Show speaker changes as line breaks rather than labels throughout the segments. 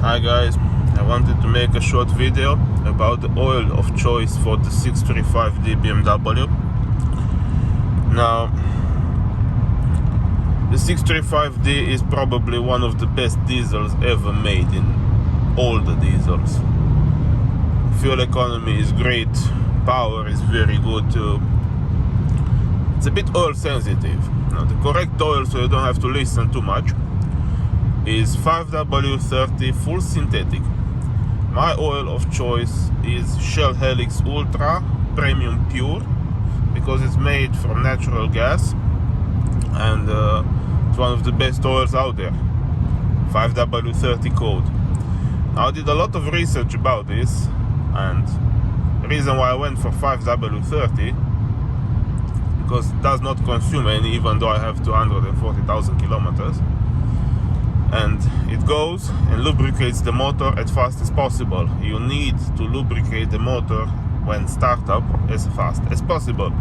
Hi guys, I wanted to make a short video about the oil of choice for the 635D BMW. Now, the 635D is probably one of the best diesels ever made in all the diesels. Fuel economy is great, power is very good too. It's a bit oil sensitive. Now, the correct oil, so you don't have to listen too much, is 5W30 full synthetic. My oil of choice is Shell Helix Ultra Premium Pure because it's made from natural gas and it's one of the best oils out there. 5W30 code. Now, I did a lot of research about this, and the reason why I went for 5W30 because it does not consume any, even though I have 240,000 kilometers. And it goes and lubricates the motor as fast as possible. You need to lubricate the motor when startup as fast as possible.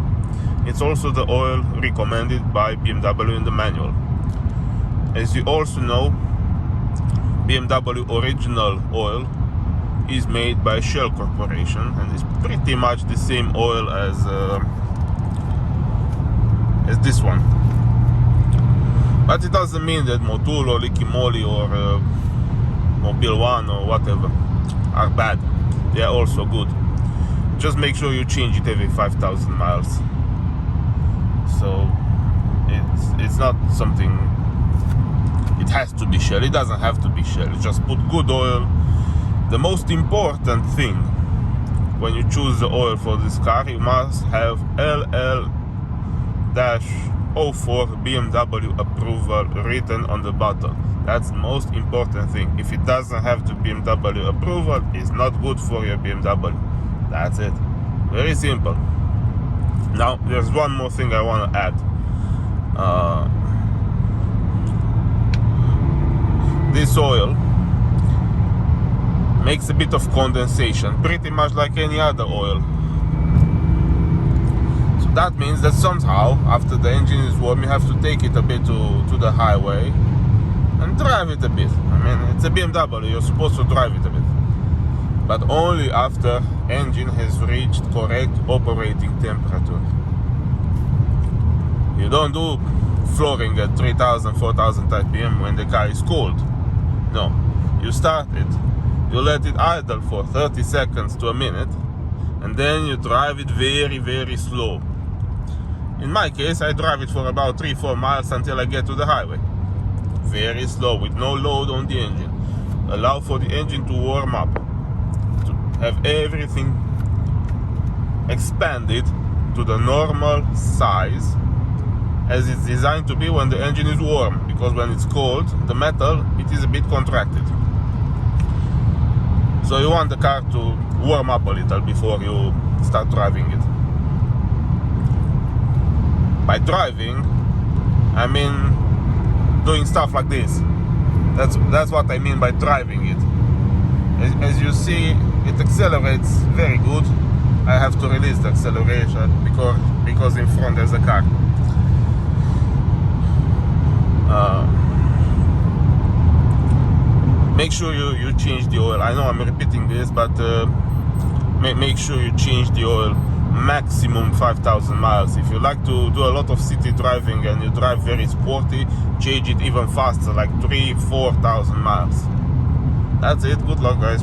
It's also the oil recommended by BMW in the manual. As you also know, BMW original oil is made by Shell Corporation and is pretty much the same oil as this one. But it doesn't mean that Motul or Liqui Moly or Mobil 1 or whatever are bad. They are also good. Just make sure you change it every 5,000 miles. So it's not something, it has to be Shell. It doesn't have to be Shell. You just put good oil. The most important thing when you choose the oil for this car, you must have LL-04 BMW approval written on the bottom. That's the most important thing. If it doesn't have the BMW approval, it's not good for your BMW. That's it. Very simple. Now, there's one more thing I want to add. This oil makes a bit of condensation, pretty much like any other oil. That means that somehow, after the engine is warm, you have to take it a bit to the highway and drive it a bit. I mean, it's a BMW, you're supposed to drive it a bit. But only after engine has reached correct operating temperature. You don't do flooring at 3,000, 4,000 RPM when the car is cold. No, you start it, you let it idle for 30 seconds to a minute, and then you drive it very, very slow. In my case, I drive it for about 3-4 miles until I get to the highway. Very slow, with no load on the engine. Allow for the engine to warm up, to have everything expanded to the normal size as it's designed to be when the engine is warm, because when it's cold, the metal, it is a bit contracted. So you want the car to warm up a little before you start driving it. By driving, I mean doing stuff like this. That's what I mean by driving it. As you see, it accelerates very good. I have to release the acceleration because in front there's a car. Make sure you change the oil. I know I'm repeating this, but make sure you change the oil maximum 5,000 miles. If you like to do a lot of city driving and you drive very sporty, change it even faster, like 3,000-4,000 miles. That's it. Good luck, guys.